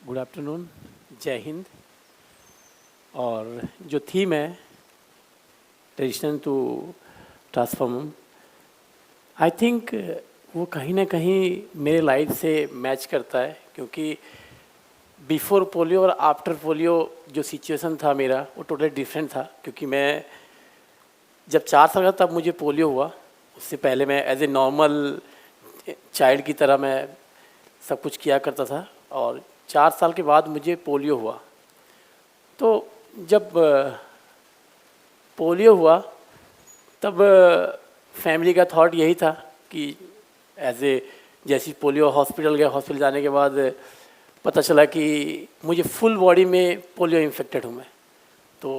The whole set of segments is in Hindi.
गुड आफ्टरनून, जय हिंद। और जो थीम है tradition to transform, I think वो कहीं ना कहीं मेरे लाइफ से मैच करता है, क्योंकि बिफोर पोलियो और आफ्टर पोलियो जो सिचुएशन था मेरा वो टोटली डिफरेंट था। क्योंकि मैं जब 4 साल का तब मुझे पोलियो हुआ, उससे पहले मैं एज ए नॉर्मल चाइल्ड की तरह मैं सब कुछ किया करता था। और 4 साल के बाद मुझे पोलियो हुआ। तो जब पोलियो हुआ तब फैमिली का थॉट यही था कि एज ए जैसे पोलियो हॉस्पिटल गया, हॉस्पिटल जाने के बाद पता चला कि मुझे फुल बॉडी में पोलियो इन्फेक्टेड हूँ मैं। तो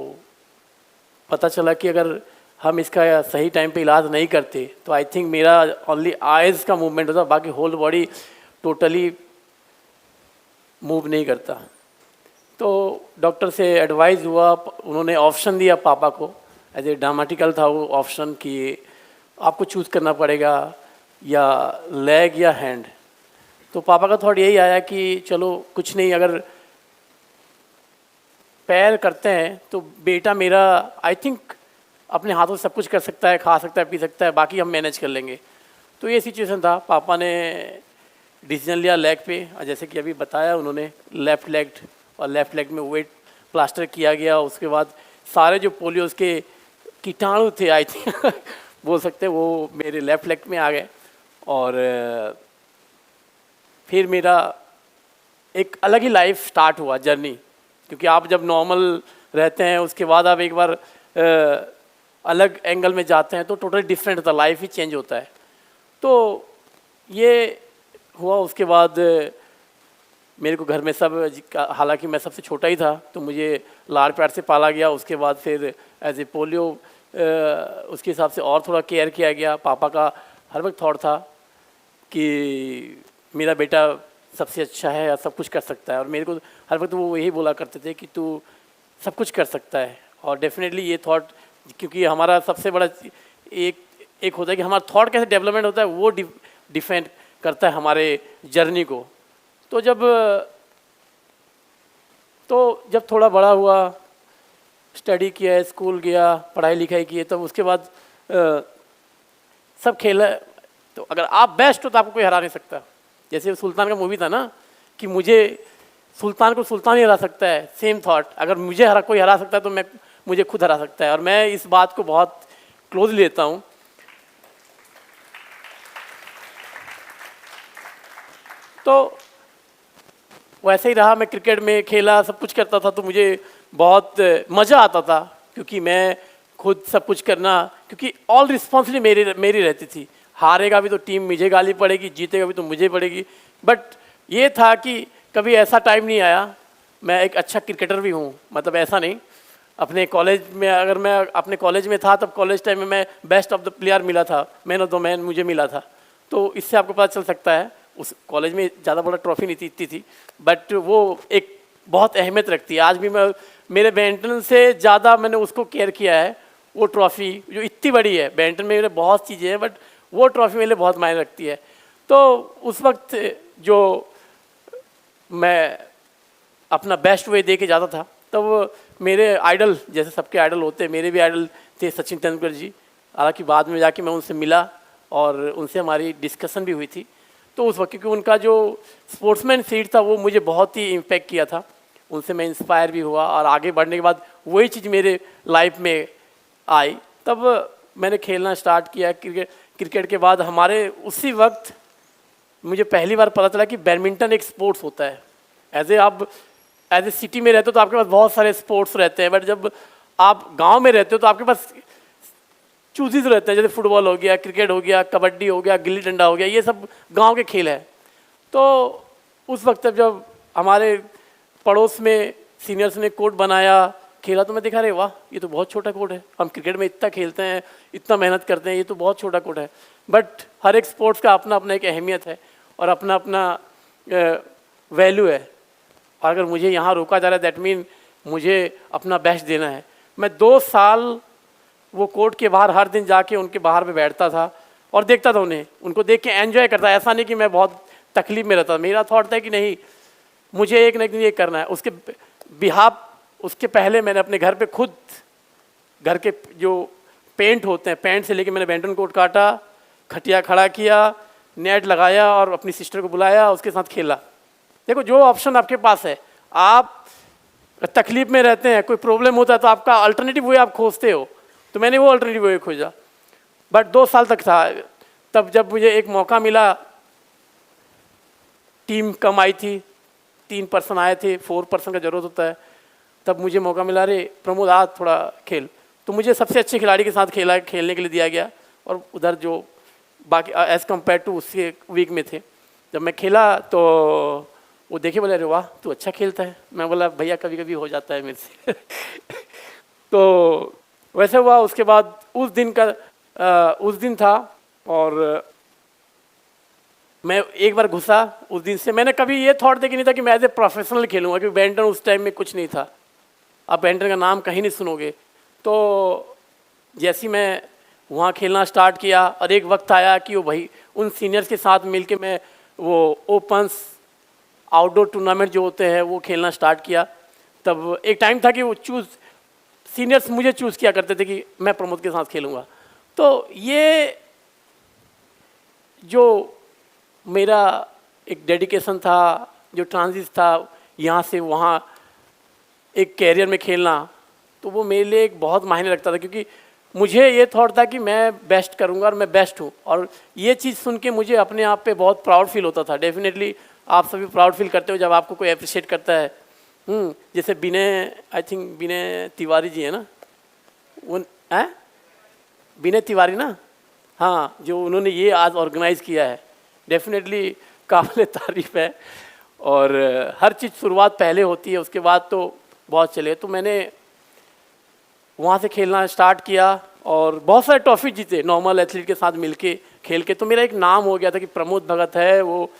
पता चला कि अगर हम इसका सही टाइम पे इलाज नहीं करते तो आई थिंक मेरा ओनली आइज़ का मूवमेंट होता, बाकी होल बॉडी टोटली मूव नहीं करता। तो डॉक्टर से एडवाइस हुआ, उन्होंने ऑप्शन दिया पापा को, एज ए ड्रामेटिकल था वो ऑप्शन कि आपको चूज़ करना पड़ेगा या लेग या हैंड। तो पापा का थॉट यही आया कि चलो कुछ नहीं, अगर पैर करते हैं तो बेटा मेरा आई थिंक अपने हाथों से सब कुछ कर सकता है, खा सकता है, पी सकता है, बाकी हम मैनेज कर लेंगे। तो ये सिचुएशन था। पापा ने डिसीजन लिया लेग पे, और जैसे कि अभी बताया उन्होंने लेफ़्ट लेग, और लेफ़्ट लेग में वेट प्लास्टर किया गया। उसके बाद सारे जो पोलियोज़ के कीटाणु थे आई थिंक बोल सकते वो मेरे लेफ़्ट लेग में आ गए। और फिर मेरा एक अलग ही लाइफ स्टार्ट हुआ जर्नी। क्योंकि आप जब नॉर्मल रहते हैं उसके बाद आप एक बार अलग एंगल में जाते हैं तो टोटली डिफरेंट होता है, लाइफ ही चेंज होता है। तो ये हुआ। उसके बाद मेरे को घर में सब, हालांकि मैं सबसे छोटा ही था तो मुझे लाड़ प्यार से पाला गया। उसके बाद फिर एज ए पोलियो उसके हिसाब से और थोड़ा केयर किया गया। पापा का हर वक्त थॉट था कि मेरा बेटा सबसे अच्छा है या सब कुछ कर सकता है, और मेरे को हर वक्त वो यही बोला करते थे कि तू सब कुछ कर सकता है। और डेफिनेटली ये थॉट, क्योंकि हमारा सबसे बड़ा एक होता है कि हमारा थॉट कैसे डेवलपमेंट होता है, वो डिफाइन करता है हमारे जर्नी को। तो जब थोड़ा बड़ा हुआ, स्टडी किया, स्कूल गया, पढ़ाई लिखाई की, तब उसके बाद सब खेला। तो अगर आप बेस्ट हो तो आपको कोई हरा नहीं सकता। जैसे सुल्तान का मूवी था ना कि मुझे सुल्तान को सुल्तान ही हरा सकता है, सेम थॉट, अगर मुझे कोई हरा सकता है तो मुझे खुद हरा सकता है। और मैं इस बात को बहुत क्लोज लेता हूँ। तो वैसे ही रहा, मैं क्रिकेट में खेला, सब कुछ करता था, तो मुझे बहुत मज़ा आता था। क्योंकि मैं खुद सब कुछ करना, क्योंकि ऑल रिस्पॉन्सिबिलिटी मेरी रहती थी। हारेगा भी तो टीम मुझे गाली पड़ेगी, जीतेगा भी तो मुझे पड़ेगी। बट ये था कि कभी ऐसा टाइम नहीं आया। मैं एक अच्छा क्रिकेटर भी हूँ, मतलब ऐसा नहीं। अपने कॉलेज में, अगर मैं अपने कॉलेज में था तब कॉलेज टाइम में मैं बेस्ट ऑफ द प्लेयर मिला था, मैन ऑफ द मैन मुझे मिला था। तो इससे आपको पता चल सकता है, उस कॉलेज में ज़्यादा बड़ा ट्रॉफी नहीं इतनी थी, बट वो एक बहुत अहमियत रखती है। आज भी मैं मेरे बैडमिंटन से ज़्यादा मैंने उसको केयर किया है। वो ट्रॉफ़ी जो इतनी बड़ी है, बैडमिंटन में मेरे बहुत चीज़ें हैं, बट वो ट्रॉफ़ी मेरे लिए बहुत मायने रखती है। तो उस वक्त जो मैं अपना बेस्ट वे दे के जाता था, तब मेरे आइडल, जैसे सबके आइडल होते हैं, मेरे भी आइडल थे सचिन तेंदुलकर जी। हालांकि बाद में जाके मैं उनसे मिला और उनसे हमारी डिस्कशन भी हुई थी। तो उस वक्त, क्योंकि उनका जो स्पोर्ट्समैन सीट था वो मुझे बहुत ही इम्पेक्ट किया था, उनसे मैं इंस्पायर भी हुआ। और आगे बढ़ने के बाद वही चीज़ मेरे लाइफ में आई। तब मैंने खेलना स्टार्ट किया क्रिकेट के बाद हमारे उसी वक्त मुझे पहली बार पता चला कि बैडमिंटन एक स्पोर्ट्स होता है। आप एज ए सिटी में रहते हो तो आपके पास बहुत सारे स्पोर्ट्स रहते हैं, बट जब आप गांव में रहते हो तो आपके पास चूजेस रहते हैं। जैसे फुटबॉल हो गया, क्रिकेट हो गया, कबड्डी हो गया, गिल्ली डंडा हो गया, ये सब गांव के खेल हैं। तो उस वक्त जब हमारे पड़ोस में सीनियर्स ने कोर्ट बनाया, खेला, तो मैं देखा, अरे वाह, ये तो बहुत छोटा कोर्ट है। हम क्रिकेट में इतना खेलते हैं, इतना मेहनत करते हैं, ये तो बहुत छोटा कोर्ट है। बट हर एक स्पोर्ट्स का अपना अपना एक अहमियत है और अपना अपना वैल्यू है। और अगर मुझे यहाँ रोका जा रहा है, दैट मीन मुझे अपना बेस्ट देना है। मैं 2 साल वो कोर्ट के बाहर हर दिन जाके उनके बाहर पे बैठता था और देखता था उनको देख के एंजॉय करता। ऐसा नहीं कि मैं बहुत तकलीफ में रहता। मेरा थॉट था कि नहीं, मुझे एक ना एक दिन ये करना है। उसके बिहाफ उसके पहले मैंने अपने घर पे खुद घर के जो पेंट होते हैं, पेंट से लेके मैंने बैडमिंटन कोर्ट काटा, खटिया खड़ा किया, नेट लगाया और अपनी सिस्टर को बुलाया, उसके साथ खेला। देखो जो ऑप्शन आपके पास है, आप तकलीफ में रहते हैं, कोई प्रॉब्लम होता है तो आपका अल्टरनेटिव वे आप खोजते हो, तो मैंने वो अल्टरनेटिव वे खोजा। बट 2 साल तक था। तब जब मुझे एक मौका मिला, टीम कम आई थी, 3 पर्सन आए थे, 4 पर्सन का जरूरत होता है, तब मुझे मौका मिला, रे प्रमोद आज थोड़ा खेल। तो मुझे सबसे अच्छे खिलाड़ी के साथ खेलने के लिए दिया गया, और उधर जो बाकी एज़ कम्पेयर टू उसके वीक में थे। जब मैं खेला तो वो देखे, बोले अरे वाह तू अच्छा खेलता है। मैं बोला भैया कभी कभी हो जाता है मेरे से। तो वैसे हुआ। उसके बाद उस दिन था, और मैं एक बार घुसा। उस दिन से मैंने कभी ये थॉट देखी नहीं था कि मैं एज ए प्रोफेशनल खेलूँगा, क्योंकि बैडमिंटन उस टाइम में कुछ नहीं था, आप बैडमिंटन का नाम कहीं नहीं सुनोगे। तो जैसे ही मैं वहाँ खेलना स्टार्ट किया, और एक वक्त आया कि वो भाई उन सीनियर्स के साथ मिलके मैं वो ओपन्स आउटडोर टूर्नामेंट जो होते हैं वो खेलना स्टार्ट किया। तब एक टाइम था कि वो सीनियर्स मुझे चूज़ किया करते थे कि मैं प्रमोद के साथ खेलूँगा। तो ये जो मेरा एक डेडिकेशन था, जो ट्रांजिट था यहाँ से वहाँ एक कैरियर में खेलना, तो वो मेरे लिए एक बहुत मायने रखता था, क्योंकि मुझे ये थॉट था कि मैं बेस्ट करूँगा और मैं बेस्ट हूँ। और ये चीज़ सुन के मुझे अपने आप पे बहुत प्राउड फील होता था। डेफिनेटली आप सभी प्राउड फील करते हो जब आपको कोई अप्रिशिएट करता है। जैसे विनय, आई थिंक विनय तिवारी जी है ना, वो हैं विनय तिवारी ना, हाँ, जो उन्होंने ये आज ऑर्गेनाइज़ किया है, डेफिनेटली काबिल तारीफ़ है। और हर चीज़ शुरुआत पहले होती है, उसके बाद तो बहुत चले। तो मैंने वहाँ से खेलना स्टार्ट किया और बहुत सारे ट्रॉफी जीते नॉर्मल एथलीट के साथ मिलके खेल के। तो मेरा एक नाम हो गया था कि प्रमोद भगत है, वो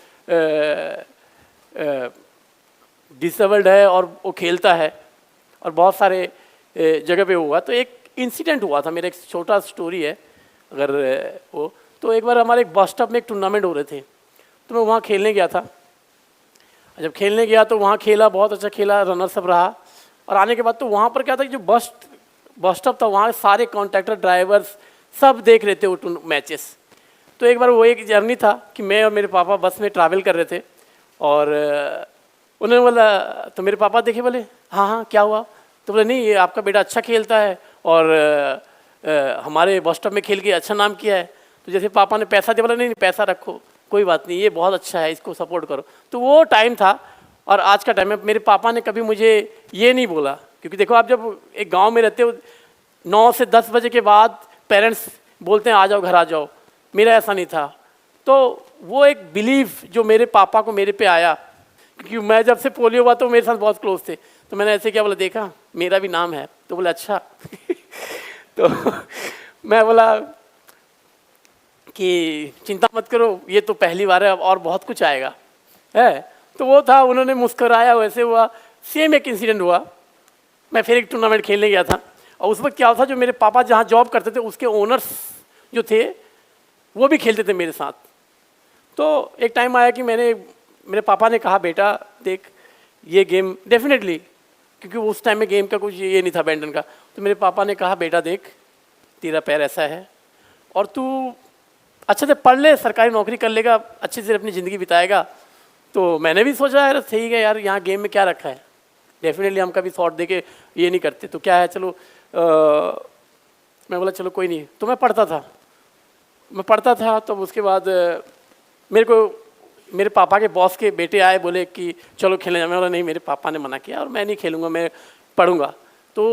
डिसेबल्ड है और वो खेलता है, और बहुत सारे जगह पे हुआ। तो एक इंसिडेंट हुआ था, मेरा एक छोटा स्टोरी है अगर वो। तो एक बार हमारे एक बस स्टॉप में एक टूर्नामेंट हो रहे थे, तो मैं वहाँ खेलने गया था। जब खेलने गया तो वहाँ खेला, बहुत अच्छा खेला, रनर्स अप रहा। और आने के बाद तो वहाँ पर क्या था कि जो बस स्टॉप था, वहाँ सारे कॉन्ट्रैक्टर ड्राइवर्स सब देख रहे थे वो मैचेस। तो एक बार वो एक जर्नी था कि मैं और मेरे पापा बस में ट्रैवल कर रहे थे, और उन्होंने बोला, तो मेरे पापा देखे, बोले हाँ हाँ क्या हुआ? तो बोले नहीं, ये आपका बेटा अच्छा खेलता है और हमारे बस स्टॉप में खेल के अच्छा नाम किया है। तो जैसे पापा ने पैसा दिया, बोला नहीं पैसा रखो, कोई बात नहीं, ये बहुत अच्छा है, इसको सपोर्ट करो। तो वो टाइम था। और आज का टाइम है, मेरे पापा ने कभी मुझे ये नहीं बोला, क्योंकि देखो आप जब एक गांव में रहते हो, 9 से 10 बजे के बाद पेरेंट्स बोलते हैं आ जाओ घर आ जाओ। मेरा ऐसा नहीं था। तो वो एक बिलीव जो मेरे पापा को मेरे पे आया, क्योंकि मैं जब से पोलियो हुआ तो मेरे साथ बहुत क्लोज थे। तो मैंने ऐसे क्या बोला, देखा मेरा भी नाम है? तो बोला अच्छा। तो मैं बोला कि चिंता मत करो, ये तो पहली बार है, अब और बहुत कुछ आएगा है। तो वो था, उन्होंने मुस्कुराया, वैसे हुआ। सेम एक इंसिडेंट हुआ, मैं फिर एक टूर्नामेंट खेलने गया था, और उस वक्त क्या था, जो मेरे पापा जहाँ जॉब करते थे उसके ओनर्स जो थे वो भी खेलते थे मेरे साथ। तो एक टाइम आया कि मेरे पापा ने कहा, बेटा देख ये गेम, डेफिनेटली क्योंकि उस टाइम में गेम का कुछ ये नहीं था बैडमिंटन का। तो मेरे पापा ने कहा, बेटा देख तेरा पैर ऐसा है और तू अच्छे से पढ़ ले, सरकारी नौकरी कर लेगा, अच्छे से अपनी ज़िंदगी बिताएगा। तो मैंने भी सोचा यार सही है यार, यहाँ गेम में क्या रखा है। डेफिनेटली हम कभी थॉट दे के ये नहीं करते, तो क्या है चलो। मैं बोला चलो कोई नहीं। तो मैं पढ़ता था। तो उसके बाद मेरे पापा के बॉस के बेटे आए, बोले कि चलो खेलने जाए। मैं बोला नहीं, मेरे पापा ने मना किया और मैं नहीं खेलूँगा, मैं पढ़ूँगा। तो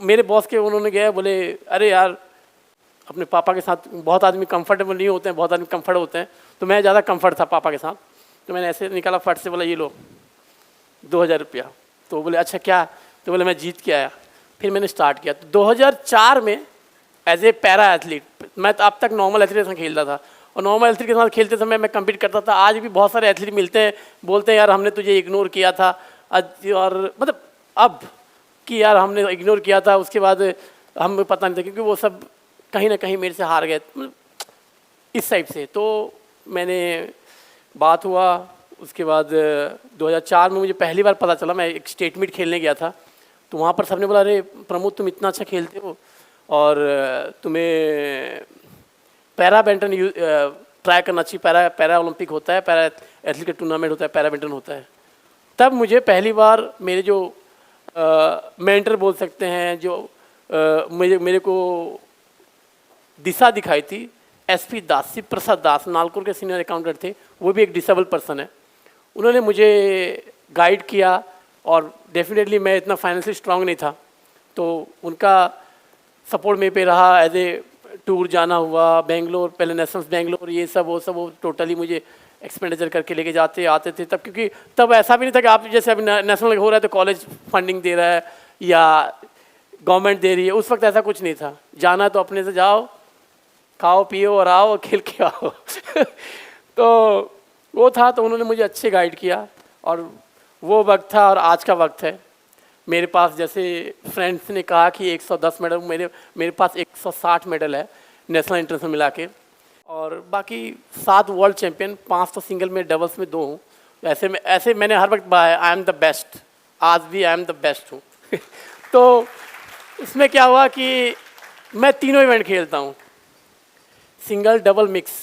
मेरे बॉस के उन्होंने गया, बोले अरे यार अपने पापा के साथ, बहुत आदमी कंफर्टेबल नहीं होते हैं, बहुत आदमी कंफर्ट होते हैं, तो मैं ज़्यादा कंफर्ट था पापा के साथ। तो मैंने ऐसे निकाला फट से, बोला ये लो 2000 रुपया। तो बोले अच्छा क्या? तो बोले मैं जीत के आया। फिर मैंने स्टार्ट किया। तो 2004 में एज ए पैरा एथलीट, मैं तो अब तक नॉर्मल एथलीट के साथ खेलता था, और नॉर्मल एथलीट के साथ खेलते समय मैं कम्पीट करता था। आज भी बहुत सारे एथलीट मिलते हैं, बोलते हैं यार हमने तुझे इग्नोर किया था, और मतलब अब कि यार हमने इग्नोर किया था, उसके बाद हमें पता नहीं था, क्योंकि वो सब कहीं ना कहीं मेरे से हार गए, मतलब इस टाइप से। तो मैंने बात हुआ, उसके बाद 2004 में मुझे पहली बार पता चला, मैं एक स्टेट मीट खेलने गया था, तो वहाँ पर सबने बोला अरे प्रमोद तुम इतना अच्छा खेलते हो और तुम्हें पैरा बैडमिंटन ट्राई करना चाहिए, पैरा ओलंपिक होता है, पैरा एथलीट का टूर्नामेंट होता है, पैरा बैडमिंटन होता है। तब मुझे पहली बार मेरे जो मेंटर बोल सकते हैं, जो मेरे को दिशा दिखाई थी, एसपी दास, शिव प्रसाद दास, नालकोर के सीनियर अकाउंटेंट थे, वो भी एक डिसेबल पर्सन है। उन्होंने मुझे गाइड किया और डेफिनेटली मैं इतना फाइनेंशियली स्ट्रांग नहीं था, तो उनका सपोर्ट मेरे पे रहा। एज ए टूर जाना हुआ बेंगलोर, पहले नेशनल्स बेंगलोर, ये सब वो टोटली मुझे एक्सपेंडिचर करके लेके जाते आते थे तब, क्योंकि तब ऐसा भी नहीं था कि आप जैसे अभी नेशनल हो रहा है तो कॉलेज फंडिंग दे रहा है या गवर्नमेंट दे रही है, उस वक्त ऐसा कुछ नहीं था। जाना तो अपने से जाओ, खाओ पियो और आओ और खेल के आओ तो वो था, तो उन्होंने मुझे अच्छे गाइड किया और वो वक्त था और आज का वक्त है। मेरे पास जैसे फ्रेंड्स ने कहा कि 110 मेडल, मेरे पास 160 मेडल है नेशनल इंटरनेशनल मिला के, और बाकी 7 वर्ल्ड चैम्पियन, 5 तो सिंगल में, डबल्स में 2 हूँ। ऐसे मैंने हर वक्त आई एम द बेस्ट, आज भी आई एम द बेस्ट हूँ तो उसमें क्या हुआ कि मैं तीनों इवेंट खेलता हूँ, सिंगल डबल मिक्स,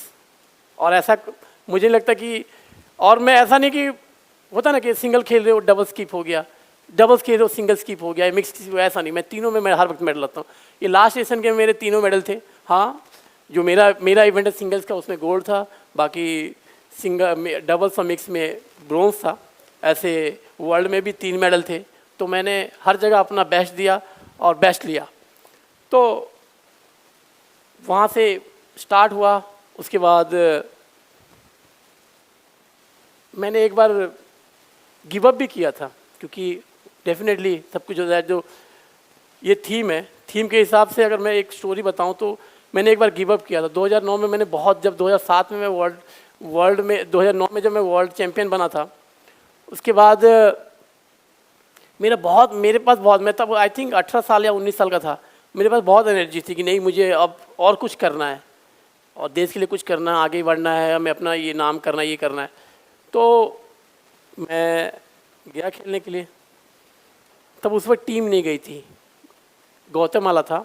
और ऐसा मुझे लगता कि, और मैं ऐसा नहीं कि होता ना कि सिंगल खेल रहे हो डबल स्किप हो गया, डबल खेल रहे हो सिंगल स्किप हो गया, मिक्स स्किप, ऐसा नहीं, मैं तीनों में मैं हर वक्त मेडल लाता हूँ। ये लास्ट एशियन गेम मेरे तीनों मेडल थे। हाँ, जो मेरा इवेंट है सिंगल्स का, उसमें गोल्ड था, बाकी सिंगल डबल्स और मिक्स में ब्रोंज था। ऐसे वर्ल्ड में भी 3 मेडल थे, तो मैंने हर जगह अपना बेस्ट दिया और बेस्ट लिया। तो वहाँ से स्टार्ट हुआ। उसके बाद मैंने एक बार गिव अप भी किया था, क्योंकि डेफिनेटली सब कुछ होता है, जो ये थीम है, थीम के हिसाब से अगर मैं एक स्टोरी बताऊं तो मैंने एक बार गिव अप किया था 2009 में। मैंने बहुत, जब 2007 में मैं वर्ल्ड में 2009 में जब मैं वर्ल्ड चैम्पियन बना था, उसके बाद मेरे पास बहुत, मैं तब आई थिंक 18 साल या 19 साल का था, मेरे पास बहुत एनर्जी थी कि नहीं मुझे अब और कुछ करना है और देश के लिए कुछ करना है, आगे बढ़ना है, हमें अपना ये नाम करना है, ये करना है। तो मैं गया खेलने के लिए। तब उस वक्त टीम नहीं गई थी, गौतमाला था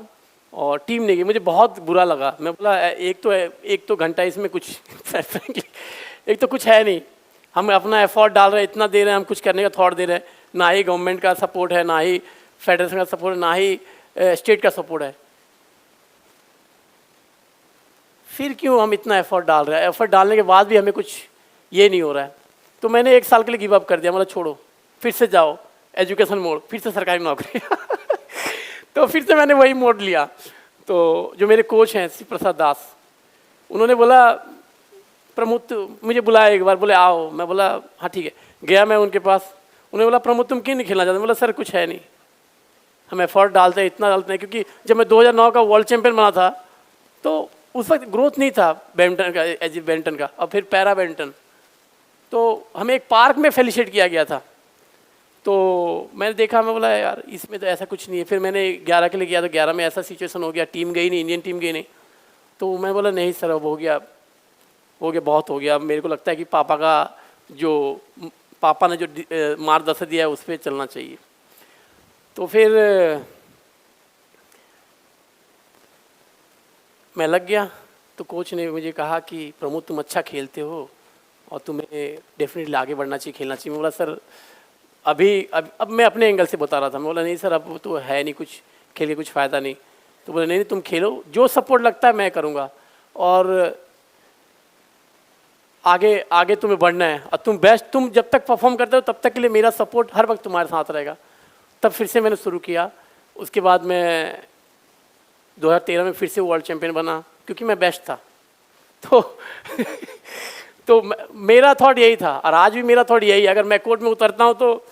और टीम नहीं गई। मुझे बहुत बुरा लगा। मैं बोला एक तो घंटा इसमें कुछ एक तो कुछ है नहीं, हम अपना एफर्ट डाल रहे हैं, इतना दे रहे हैं, हम कुछ करने का थॉट दे रहे हैं, ना ही गवर्नमेंट का सपोर्ट है, ना ही फेडरेशन का सपोर्ट है, ना ही स्टेट का सपोर्ट है, फिर क्यों हम इतना एफर्ट डाल रहे हैं? एफर्ट डालने के बाद भी हमें कुछ ये नहीं हो रहा है। तो मैंने 1 साल के लिए गिव अप कर दिया, मतलब छोड़ो, फिर से जाओ एजुकेशन मोड, फिर से सरकारी नौकरी तो फिर से मैंने वही मोड लिया। तो जो मेरे कोच हैं शिव प्रसाद दास, उन्होंने बोला प्रमोद, मुझे बुलाया एक बार, बोले आओ। मैं बोला हाँ ठीक है। गया मैं उनके पास, उन्होंने बोला प्रमोद तुम क्यों नहीं खेलना चाहते? बोला सर कुछ है नहीं, हम एफर्ट डालते हैं, इतना डालते हैं, क्योंकि जब मैं 2009 का वर्ल्ड चैम्पियन बना था तो उस वक्त ग्रोथ नहीं था बैडमिंटन का, एज बैडमिंटन का, और फिर पैरा बैडमिंटन। तो हमें एक पार्क में फेलिसिटेट किया गया था, तो मैंने देखा, मैं बोला यार इसमें तो ऐसा कुछ नहीं है। फिर मैंने 11 के लिए गया तो 11 में ऐसा सिचुएशन हो गया, टीम गई नहीं, इंडियन टीम गई नहीं। तो मैं बोला नहीं सर अब हो गया, बहुत हो गया। अब मेरे को लगता है कि पापा ने जो मार्गदर्शन दिया है उस पर चलना चाहिए। तो फिर मैं लग गया। तो कोच ने मुझे कहा कि प्रमोद तुम अच्छा खेलते हो और तुम्हें डेफिनेटली आगे बढ़ना चाहिए, खेलना चाहिए। मैं बोला सर अब मैं अपने एंगल से बता रहा था। मैं बोला नहीं सर अब तो है नहीं, कुछ खेल के कुछ फ़ायदा नहीं। तो बोला नहीं तुम खेलो, जो सपोर्ट लगता है मैं करूँगा, और आगे तुम्हें बढ़ना है, और तुम जब तक परफॉर्म करते हो तब तक के लिए मेरा सपोर्ट हर वक्त तुम्हारे साथ रहेगा। तब फिर से मैंने शुरू किया। उसके बाद मैं 2013 में फिर से वर्ल्ड चैम्पियन बना, क्योंकि मैं बेस्ट था। तो मेरा थॉट यही था, और आज भी मेरा थॉट यही है। अगर मैं कोर्ट में उतरता हूँ तो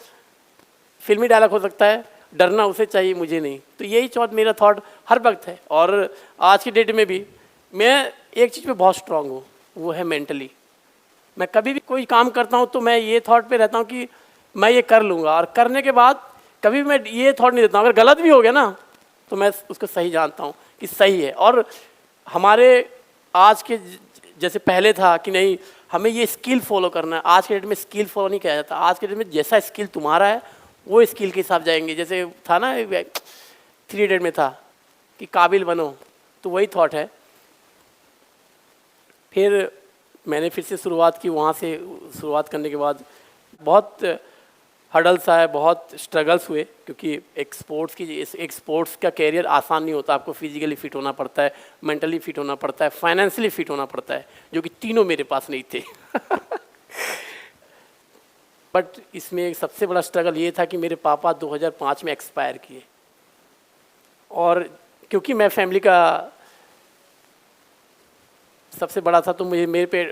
फिल्मी डायलॉग हो सकता है, डरना उसे चाहिए, मुझे नहीं। तो यही मेरा थॉट हर वक्त है। और आज की डेट में भी मैं एक चीज़ पे बहुत स्ट्रांग हूँ, वो है मेंटली। मैं कभी भी कोई काम करता हूँ तो मैं ये थॉट पे रहता हूँ कि मैं ये कर लूँगा, और करने के बाद कभी मैं ये थॉट नहीं देता हूँ अगर गलत भी हो गया ना तो मैं उसको सही जानता हूँ कि सही है। और हमारे आज के जैसे पहले था कि नहीं हमें ये स्किल फॉलो करना है। आज के डेट में स्किल फॉलो नहीं किया जाता। आज के डेट में जैसा स्किल तुम्हारा है वो स्किल के हिसाब जाएंगे। जैसे था ना 3 इडियट में था कि काबिल बनो, तो वही थॉट है। फिर मैंने फिर से शुरुआत की। वहाँ से शुरुआत करने के बाद बहुत हर्डल्स आए, बहुत स्ट्रगल्स हुए, क्योंकि एक स्पोर्ट्स का कैरियर आसान नहीं होता। आपको फिजिकली फिट होना पड़ता है, मेंटली फिट होना पड़ता है, फाइनेंशियली फिट होना पड़ता है, जो कि तीनों मेरे पास नहीं थे। बट इसमें एक सबसे बड़ा स्ट्रगल ये था कि मेरे पापा 2005 में एक्सपायर किए, और क्योंकि मैं फैमिली का सबसे बड़ा था तो मेरे पे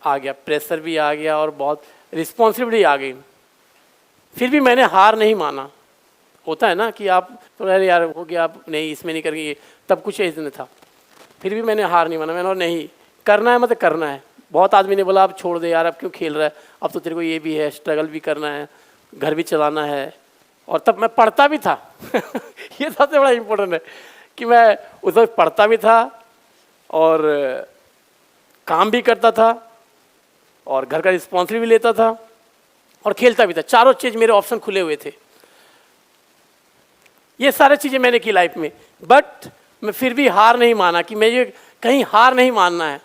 आ गया, प्रेशर भी आ गया और बहुत रिस्पॉन्सिबिलिटी आ गई। फिर भी मैंने हार नहीं माना। होता है ना कि आप तो अरे यार हो गया, आप नहीं इसमें नहीं करेंगे, तब कुछ ऐसे था। फिर भी मैंने हार नहीं माना। मैंने और नहीं करना है, मतलब करना है। बहुत आदमी ने बोला अब छोड़ दे यार, अब क्यों खेल रहा है, अब तो तेरे को ये भी है, स्ट्रगल भी करना है, घर भी चलाना है। और तब मैं पढ़ता भी था। ये सबसे बड़ा इम्पोर्टेंट है कि मैं उस वक्त पढ़ता भी था और काम भी करता था और घर का रिस्पॉन्सिबिलिटी भी लेता था और खेलता भी था। चारों चीज़ मेरे ऑप्शन खुले हुए थे। ये सारी चीज़ें मैंने की लाइफ में। बट मैं फिर भी हार नहीं माना कि मुझे कहीं हार नहीं मानना है।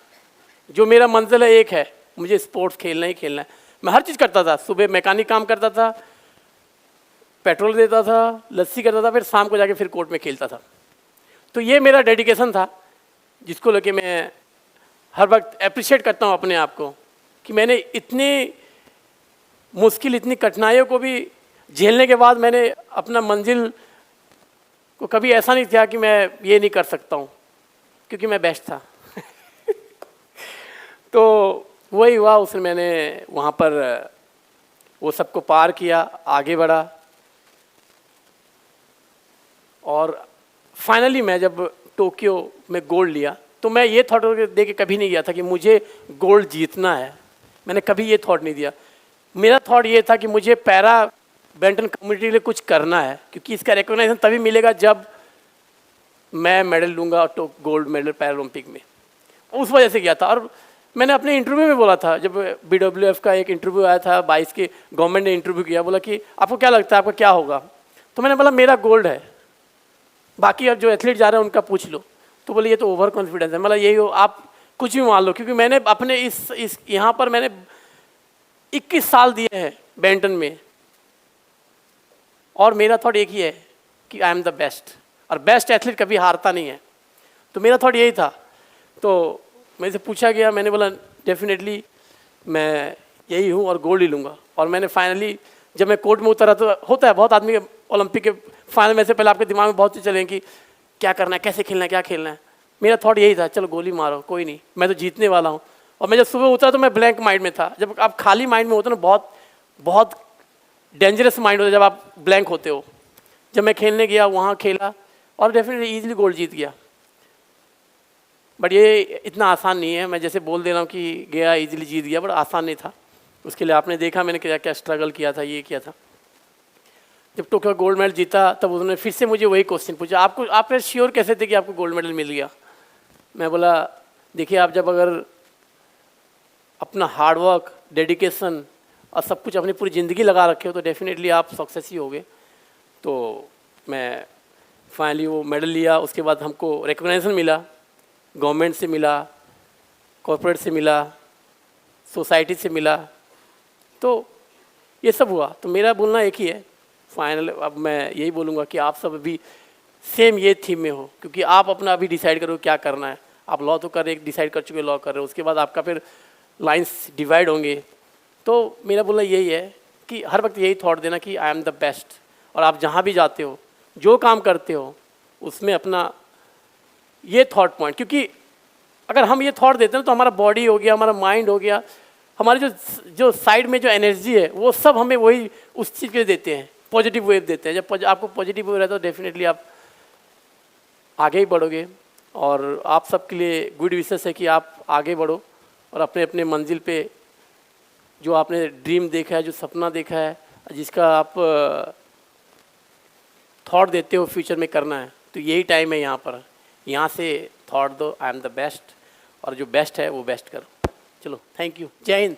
जो मेरा मंजिल है एक है, मुझे स्पोर्ट्स खेलना ही खेलना है। मैं हर चीज़ करता था। सुबह मैकेनिक काम करता था, पेट्रोल देता था, लस्सी करता था, फिर शाम को जाके फिर कोर्ट में खेलता था। तो ये मेरा डेडिकेशन था, जिसको लेके मैं हर वक्त अप्रिशिएट करता हूँ अपने आप को कि मैंने इतनी मुश्किल, इतनी कठिनाइयों को भी झेलने के बाद मैंने अपना मंजिल को कभी ऐसा नहीं किया कि मैं ये नहीं कर सकता हूँ, क्योंकि मैं बेस्ट था। तो वही हुआ। उसने मैंने वहाँ पर वो सबको पार किया, आगे बढ़ा, और फाइनली मैं जब टोक्यो में गोल्ड लिया तो मैं ये थॉट दे के कभी नहीं गया था कि मुझे गोल्ड जीतना है। मैंने कभी ये थॉट नहीं दिया। मेरा थॉट ये था कि मुझे पैरा बैडमिंटन कम्युनिटी के लिए कुछ करना है, क्योंकि इसका रिकॉग्निशन तभी मिलेगा जब मैं मेडल लूँगा, तो गोल्ड मेडल पैरा ओलंपिक में। उस वजह से गया था। और मैंने अपने इंटरव्यू में बोला था, जब BWF का एक इंटरव्यू आया था 22 के, गवर्नमेंट ने इंटरव्यू किया, बोला कि आपको क्या लगता है आपका क्या होगा। तो मैंने बोला मेरा गोल्ड है, बाकी अब जो एथलीट जा रहे हैं उनका पूछ लो। तो बोले ये तो ओवर कॉन्फिडेंस है। मतलब यही हो, आप कुछ भी मान लो, क्योंकि मैंने अपने इस यहाँ पर मैंने 21 साल दिए हैं बैडमिंटन में, और मेरा थॉट एक ही है कि आई एम द बेस्ट, और बेस्ट एथलीट कभी हारता नहीं है। तो मेरा थॉट यही था। तो मेरे से पूछा गया, मैंने बोला डेफिनेटली मैं यही हूँ और गोल्ड ही लूँगा। और मैंने फाइनली जब मैं कोर्ट में उतरा, तो होता है बहुत आदमी ओलंपिक के फाइनल में से पहले आपके दिमाग में बहुत चीज़ चलें कि क्या करना है, कैसे खेलना है, क्या खेलना है। मेरा थॉट यही था, चलो गोली मारो, कोई नहीं, मैं तो जीतने वाला हूँ। और मैं जब सुबह उतरा तो मैं ब्लैंक माइंड में था। जब आप खाली माइंड में होते हो ना, बहुत बहुत डेंजरस माइंड होता है जब आप ब्लैंक होते हो। जब मैं खेलने गया, वहाँ खेला और डेफिनेटली ईजिली गोल्ड जीत गया। बट ये इतना आसान नहीं है। मैं जैसे बोल दे रहा हूँ कि गया ईजिली जीत गया, बट आसान नहीं था। उसके लिए आपने देखा मैंने क्या क्या स्ट्रगल किया था, ये किया था। जब टोक्यो गोल्ड मेडल जीता तब उन्होंने फिर से मुझे वही क्वेश्चन पूछा, आपको आपने श्योर कैसे थे कि आपको गोल्ड मेडल मिल गया। मैं बोला देखिए, आप जब अगर अपना हार्डवर्क, डेडिकेशन और सब कुछ अपनी पूरी ज़िंदगी लगा रखे हो तो डेफिनेटली आप सक्सेस ही होगे। तो मैं फाइनली वो मेडल लिया। उसके बाद हमको रिकॉग्निशन मिला, गवर्नमेंट से मिला, कॉर्पोरेट से मिला, सोसाइटी से मिला। तो ये सब हुआ। तो मेरा बोलना एक ही है फाइनल, अब मैं यही बोलूँगा कि आप सब अभी सेम ये थीम में हो, क्योंकि आप अपना अभी डिसाइड करो क्या करना है। आप लॉ तो कर रहे, डिसाइड कर चुके लॉ कर रहे हो, उसके बाद आपका फिर लाइंस डिवाइड होंगे। तो मेरा बोलना यही है कि हर वक्त यही थॉट देना कि आई एम द बेस्ट, और आप जहाँ भी जाते हो, जो काम करते हो, उसमें अपना ये थॉट पॉइंट, क्योंकि अगर हम ये थॉट देते हैं तो हमारा बॉडी हो गया, हमारा माइंड हो गया, हमारे जो साइड में जो एनर्जी है वो सब हमें वही उस चीज़ के देते हैं, पॉजिटिव वेव देते हैं। जब आपको पॉजिटिव वेव रहता है तो डेफिनेटली आप आगे ही बढ़ोगे। और आप सबके लिए गुड विशेस है कि आप आगे बढ़ो और अपने अपने मंजिल पे जो आपने ड्रीम देखा है, जो सपना देखा है, जिसका आप थॉट देते हो फ्यूचर में करना है, तो यही टाइम है यहाँ पर। यहाँ से थॉट दो, आई एम द बेस्ट, और जो बेस्ट है वो बेस्ट करो। चलो थैंक यू, जय हिंद।